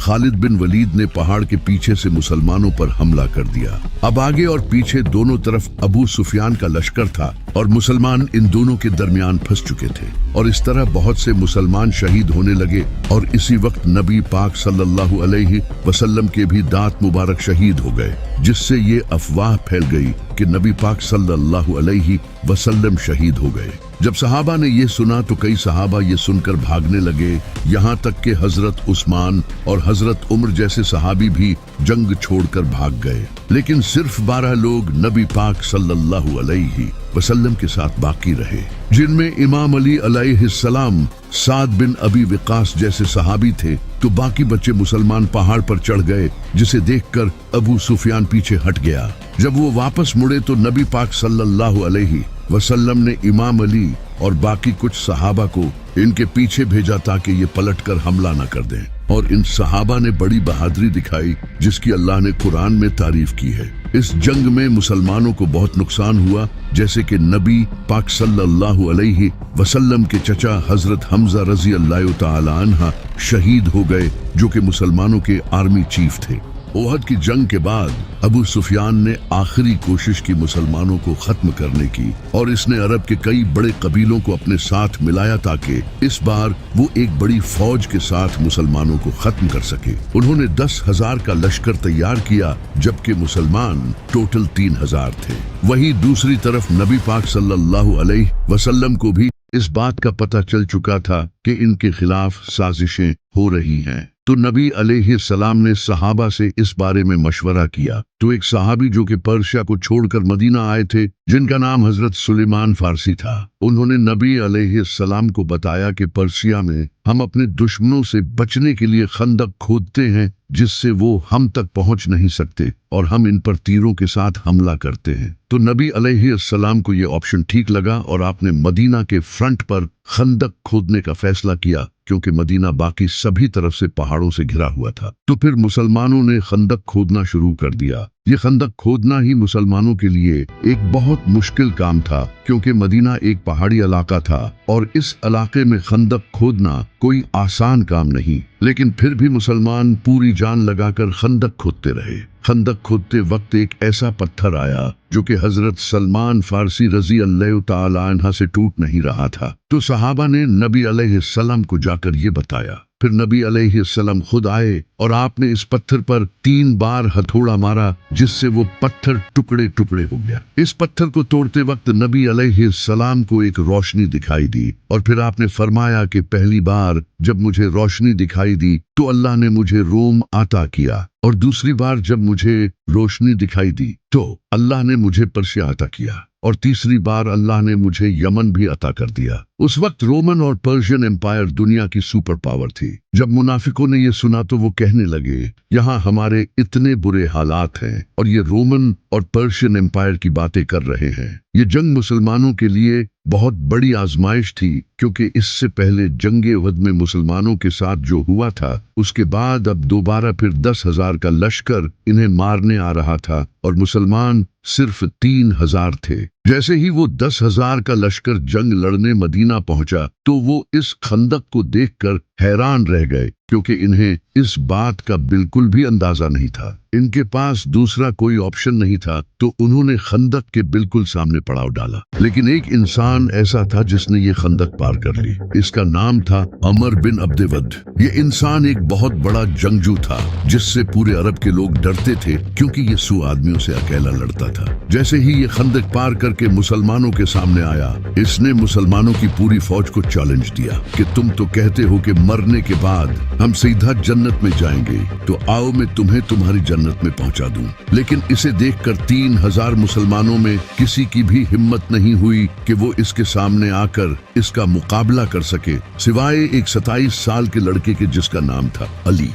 खालिद बिन वलीद ने पहाड़ के पीछे से मुसलमानों पर हमला कर दिया। अब आगे और पीछे दोनों तरफ अबू सुफियान का लश्कर था और मुसलमान इन दोनों के दरमियान फंस चुके थे और इस तरह बहुत से मुसलमान शहीद होने लगे। और इसी वक्त नबी पाक सल्लल्लाहु अलैहि वसल्लम के भी दांत मुबारक शहीद हो गए, जिससे ये अफवाह फैल गई कि नबी पाक सल्लल्लाहु अलैहि वसल्लम शहीद हो गए। जब सहाबा ने ये सुना तो कई सहाबा ये सुनकर भागने लगे, यहाँ तक कि हजरत उस्मान और हजरत उमर जैसे सहाबी भी जंग छोड़कर भाग गए। लेकिन सिर्फ 12 लोग नबी पाक सल्लल्लाहु अलैहि वसल्लम के साथ बाकी रहे, जिनमें इमाम अली अलैहिस्सलाम, साद बिन अबी वक़ास जैसे सहाबी थे। तो बाकी बच्चे मुसलमान पहाड़ पर चढ़ गए, जिसे देखकर अबू सुफियान पीछे हट गया। जब वो वापस मुड़े तो नबी पाक सल्लल्लाहु अलैहि वसल्लम ने इमाम अली और बाकी कुछ सहाबा को इनके पीछे भेजा ताकि ये पलटकर हमला न कर दें। और इन सहाबा ने बड़ी बहादुरी दिखाई, जिसकी अल्लाह ने कुरान में तारीफ की है। इस जंग में मुसलमानों को बहुत नुकसान हुआ, जैसे कि नबी पाक सल्लल्लाहु अलैहि वसल्लम के चचा हजरत हमजा रजी अल्लाह तआला अन्हा शहीद हो गए, जो कि मुसलमानों के आर्मी चीफ थे। ओहद की जंग के बाद अबू सुफियान ने आखिरी कोशिश की मुसलमानों को खत्म करने की, और इसने अरब के कई बड़े कबीलों को अपने साथ मिलाया ताकि इस बार वो एक बड़ी फौज के साथ मुसलमानों को खत्म कर सके। उन्होंने 10,000 का लश्कर तैयार किया, जबकि मुसलमान टोटल 3,000 थे। वहीं दूसरी तरफ नबी पाक सल्लल्लाहु अलैहि वसल्लम को भी इस बात का पता चल चुका था कि इनके खिलाफ साजिशें हो रही हैं। तो नबी अलैहिस्सलाम ने सहाबा से इस बारे में मशवरा किया। तो एक सहाबी जो कि पर्शिया को छोड़कर मदीना आए थे, जिनका नाम हजरत सुलेमान फारसी था, उन्होंने नबी अलैहिस्सलाम को बताया कि पर्शिया में हम अपने दुश्मनों से बचने के लिए खंदक खोदते हैं, जिससे वो हम तक पहुंच नहीं सकते और हम इन पर तीरों के साथ हमला करते हैं। तो नबी अलैहिस्सलाम को ये ऑप्शन ठीक लगा और आपने मदीना के फ्रंट पर खंदक खोदने का फैसला किया, क्योंकि मदीना बाकी सभी तरफ से पहाड़ों से घिरा हुआ था। तो फिर मुसलमानों ने खंदक खोदना शुरू कर दिया। ये खंदक खोदना ही मुसलमानों के लिए एक बहुत मुश्किल काम था, क्योंकि मदीना एक पहाड़ी इलाका था और इस इलाके में खंदक खोदना कोई आसान काम नहीं। लेकिन फिर भी मुसलमान पूरी जान लगाकर खंदक खोदते रहे। खंदक खोदते वक्त एक ऐसा पत्थर आया जो कि हजरत सलमान फारसी रजी अल्लाह तआला अन्हा से टूट नहीं रहा था। तो सहाबा ने नबी अलैहिस्सलाम को जाकर ये बताया। फिर नबी अलैहिस्सलाम खुद आए और आपने इस पत्थर पर 3 बार हथौड़ा मारा, जिससे वो पत्थर टुकड़े टुकड़े हो गया। इस पत्थर को तोड़ते वक्त नबी अलैहिस्सलाम को एक रोशनी दिखाई दी, और फिर आपने फरमाया कि पहली बार जब मुझे रोशनी दिखाई दी तो अल्लाह ने मुझे रोम अता किया, और दूसरी बार जब मुझे रोशनी दिखाई दी तो अल्लाह ने मुझे पर्शिया अता किया, और तीसरी बार अल्लाह ने मुझे यमन भी अता कर दिया। उस वक्त रोमन और पर्शियन एम्पायर दुनिया की सुपर पावर थी। जब मुनाफिकों ने ये सुना तो वो कहने लगे, यहाँ हमारे इतने बुरे हालात हैं और ये रोमन और पर्शियन एम्पायर की बातें कर रहे हैं। ये जंग मुसलमानों के लिए बहुत बड़ी आजमाइश थी, क्योंकि इससे पहले जंगे उहद में मुसलमानों के साथ जो हुआ था, उसके बाद अब दोबारा फिर 10,000 का लश्कर इन्हें मारने आ रहा था और मुसलमान सिर्फ 3,000 थे। जैसे ही वो 10,000 का लश्कर जंग लड़ने मदीना पहुंचा तो वो इस खंदक को देखकर हैरान रह गए, क्योंकि इन्हें इस बात का बिल्कुल भी अंदाजा नहीं था। इनके पास दूसरा कोई ऑप्शन नहीं था, तो उन्होंने खंदक के बिल्कुल सामने पड़ाव डाला। लेकिन एक इंसान ऐसा था जिसने ये खंदक पार कर ली। इसका नाम था अमर बिन अब्दवद। ये इंसान एक बहुत बड़ा जंगजू था, जिससे पूरे अरब के लोग डरते थे, क्योंकि ये 100 आदमियों से अकेला लड़ता था। जैसे ही ये खंदक पार करके मुसलमानों के सामने आया, इसने मुसलमानों की पूरी फौज को चैलेंज दिया कि तुम तो कहते हो कि मरने के बाद हम सीधा जन्नत में जाएंगे, तो आओ मैं तुम्हें तुम्हारी जन्नत में पहुंचा दूं। लेकिन इसे देखकर 3,000 मुसलमानों में किसी की भी हिम्मत नहीं हुई कि वो इसके सामने आकर इसका मुकाबला कर सके, सिवाय एक 27 साल के लड़के के जिसका नाम था अली।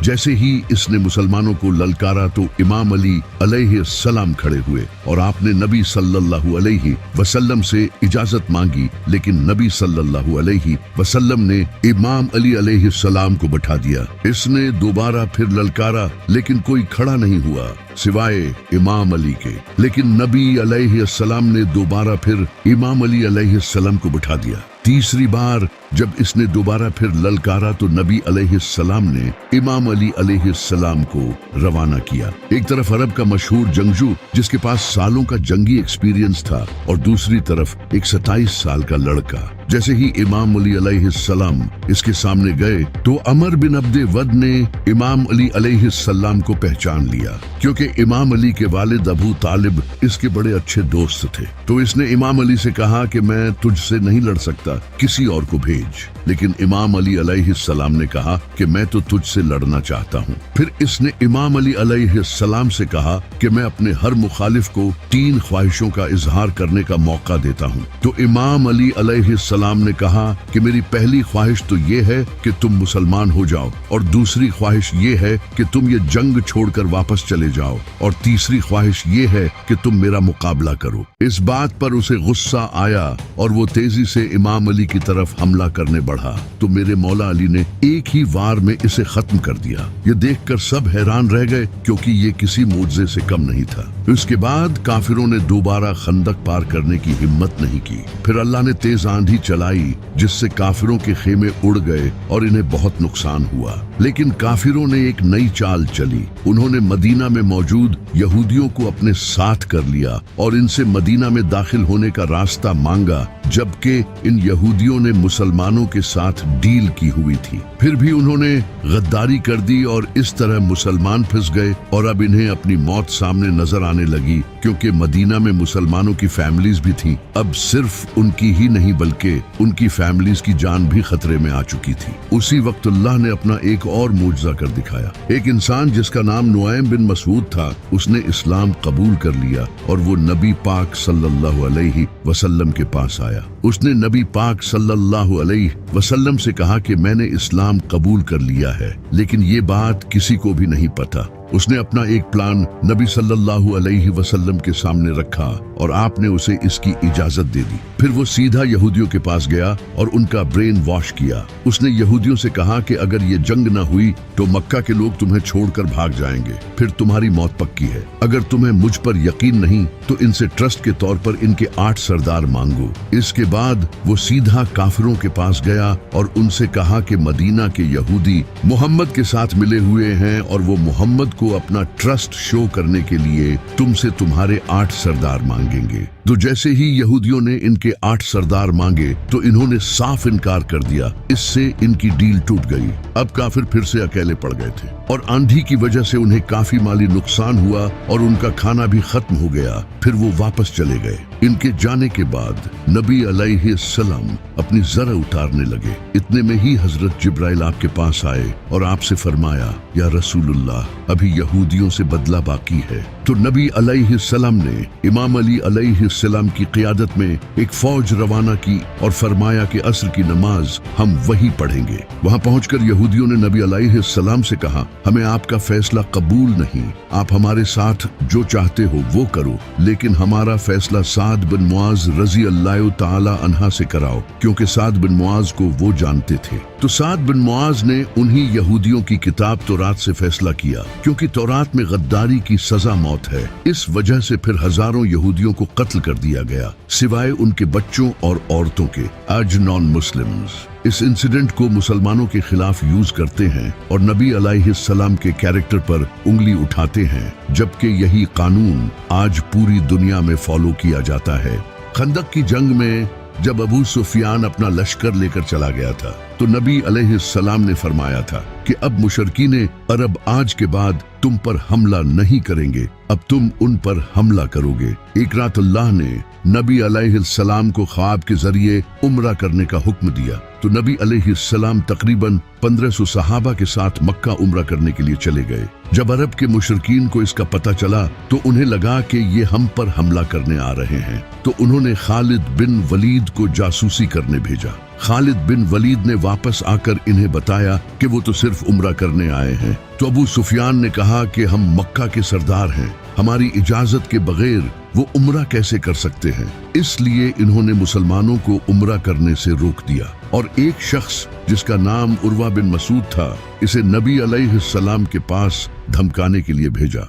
जैसे ही इसने मुसलमानों को ललकारा तो इमाम अली अलैहिस्सलाम खड़े हुए और आपने नबी सल्लल्लाहु अलैहि वसल्लम से इजाजत मांगी, लेकिन नबी सल्लल्लाहु अलैहि वसल्लम ने इमाम अली अलैहिस्सलाम को बैठा दिया। इसने दोबारा फिर ललकारा, लेकिन कोई खड़ा नहीं हुआ सिवाय इमाम अली के। लेकिन नबी अलैहिस्सलाम ने दोबारा फिर इमाम अली अलैहिस्सलाम को बैठा दिया। तीसरी बार जब इसने दोबारा फिर ललकारा तो नबी अलैहिस्सलाम ने इमाम अली अलैहिस्सलाम को रवाना किया। एक तरफ अरब का मशहूर जंगजू जिसके पास सालों का जंगी एक्सपीरियंस था और दूसरी तरफ एक 27 साल का लड़का। जैसे ही इमाम अली अलैहिस्सलाम इसके सामने गए तो अमर बिन अब्दे वद ने इमाम अली अलैहिस्सलाम को पहचान लिया, क्योंकि इमाम अली के वालिद अबू तालिब इसके बड़े अच्छे दोस्त थे। तो इसने इमाम अली से कहा कि मैं तुझसे नहीं लड़ सकता, किसी और को भेज। लेकिन इमाम अली अलैहिस्सलाम ने कहा कि मैं तो तुझसे लड़ना चाहता हूँ। फिर इसने इमाम अली अलैहिस्सलाम से कहा कि मैं अपने हर मुखालिफ को 3 ख्वाहिशों का इजहार करने का मौका देता हूँ। तो इमाम अली अलैहिस्सलाम ने कहा कि मेरी पहली ख्वाहिश तो ये है कि तुम मुसलमान हो जाओ, और दूसरी ख्वाहिश ये है कि तुम ये जंग छोड़कर वापस चले जाओ, और तीसरी ख्वाहिश ये है कि तुम मेरा मुकाबला करो। इस बात पर उसे गुस्सा आया और वो तेजी से इमाम अली की तरफ हमला करने बढ़ा। तो मेरे मौला अली ने एक ही वार में इसे खत्म कर दिया। ये देखकर सब हैरान रह गए, क्योंकि ये किसी मुआजिजे से कम नहीं था। इसके बाद काफिरों ने दोबारा खंदक पार करने की हिम्मत नहीं की। फिर अल्लाह ने तेज आंधी चलाई जिससे काफिरों के खेमे उड़ गए और इन्हें बहुत नुकसान हुआ। लेकिन काफिरों ने एक नई चाल चली। उन्होंने मदीना में मौजूद यहूदियों को अपने साथ कर लिया और इनसे मदीना में दाखिल होने का रास्ता मांगा, जबकि इन यहूदियों ने मुसलमानों के साथ डील की हुई थी। फिर भी उन्होंने गद्दारी कर दी और इस तरह मुसलमान फंस गए और अब इन्हें अपनी मौत सामने नजर आने लगी, क्योंकि मदीना में मुसलमानों की फैमिलीज भी थी। अब सिर्फ उनकी ही नहीं बल्कि उनकी फैमिलीज की जान भी खतरे में आ चुकी थी। उसी वक्त अल्लाह ने अपना एक और मुजज़ा कर दिखाया। एक इंसान जिसका नाम नुआइम बिन मसूद था, उसने इस्लाम कबूल कर लिया और वो नबी पाक सल्लल्लाहु अलैहि वसल्लम के पास आया। उसने नबी पाक सल्लल्लाहु अलैहि वसल्लम से कहा कि मैंने इस्लाम कबूल कर लिया है, लेकिन ये बात किसी को भी नहीं पता। उसने अपना एक प्लान नबी सल्लल्लाहु अलैहि वसल्लम के सामने रखा और आपने उसे इसकी इजाजत दे दी। फिर वो सीधा यहूदियों के पास गया और उनका ब्रेन वॉश किया। उसने यहूदियों से कहा कि अगर ये जंग न हुई तो मक्का के लोग तुम्हें छोड़कर भाग जाएंगे, फिर तुम्हारी मौत पक्की है। अगर तुम्हें मुझ पर यकीन नहीं तो इनसे ट्रस्ट के तौर पर इनके 8 सरदार मांगो। इसके बाद वो सीधा काफिरों के पास गया और उनसे कहा कि मदीना के यहूदी मोहम्मद के साथ मिले हुए हैं और वो मोहम्मद को अपना ट्रस्ट शो करने के लिए तुमसे तुम्हारे 8 सरदार मांगेंगे। तो जैसे ही यहूदियों ने इनके 8 सरदार मांगे तो इन्होंने साफ इनकार कर दिया। इससे इनकी डील टूट गई। अब काफिर फिर से अकेले पड़ गए थे और आंधी की वजह से उन्हें काफी माली नुकसान हुआ और उनका खाना भी खत्म हो गया। फिर वो वापस चले गए। इनके जाने के बाद नबी अलैहिस्सलाम अपनी जरा उतारने लगे। इतने में ही हजरत जिब्राइल आपके पास आए और आपसे फरमाया, या रसूलुल्लाह, अभी यहूदियों से बदला बाकी है। तो नबी अलैहिस्सलाम ने इमाम अली अलैहिस्सलाम की क़ियादत में एक फौज रवाना की और फरमाया कि असर की नमाज हम वहीं पढ़ेंगे। वहां पहुंचकर यहूदियों ने नबी अलैहिस्सलाम से कहा, हमें आपका फैसला कबूल नहीं, आप हमारे साथ जो चाहते हो वो करो, लेकिन हमारा फैसला साद बिन मुआज रजी अल्लाह ताला अन्हा से कराओ, क्योंकि साद बिन मुआज को वो जानते थे। तो साद बिन मुआज ने उन्हीं यहूदियों की किताब तौरात से फैसला किया, क्योंकि तौरात में गद्दारी की सजा मौत है। इस वजह से फिर हजारों यहूदियों को कत्ल कर दिया गया, सिवाय उनके बच्चों और औरतों के। आज नॉन मुस्लिम्स इस इंसिडेंट को मुसलमानों के खिलाफ यूज करते हैं और नबी अलैहिस्सलाम के कैरेक्टर पर उंगली उठाते हैं, जबकि यही कानून आज पूरी दुनिया में फॉलो किया जाता है। खंदक की जंग में जब अबू सुफियान अपना लश्कर लेकर चला गया था तो नबी अलैहिस्सलाम ने फरमाया था कि अब मुशरकीने अरब आज के बाद तुम पर हमला नहीं करेंगे, अब तुम उन पर हमला करोगे। एक रात अल्लाह ने नबी अलैहिस्सलाम को ख्वाब के जरिए उम्रा करने का हुक्म दिया। तो नबी अलैहिस्सलाम तकरीबन 1500 सहाबा के साथ मक्का उम्रा करने के लिए चले गए। जब अरब के मुशरकीन को इसका पता चला तो उन्हें लगा कि ये हम पर हमला करने आ रहे हैं, तो उन्होंने खालिद बिन वलीद को जासूसी करने भेजा। खालिद बिन वलीद ने वापस आकर इन्हें बताया कि वो तो सिर्फ उम्रा करने आए हैं। तो अबू सुफियान ने कहा कि हम मक्का के सरदार हैं, हमारी इजाजत के बगैर वो उम्रा कैसे कर सकते हैं। इसलिए इन्होंने मुसलमानों को उम्रा करने से रोक दिया और एक शख्स जिसका नाम उर्वा बिन मसूद था, इसे नबी अलैहिस्सलाम के पास धमकाने के लिए भेजा।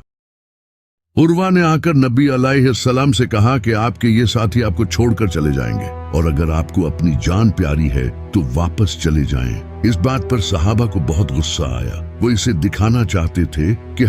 उर्वा ने आकर नबी अलैहिस्सलाम से कहा कि आपके ये साथी आपको छोड़कर चले जाएंगे और अगर आपको अपनी जान प्यारी है तो वापस चले जाएं। इस बात पर सहाबा को बहुत गुस्सा आया। वो इसे दिखाना चाहते थे कि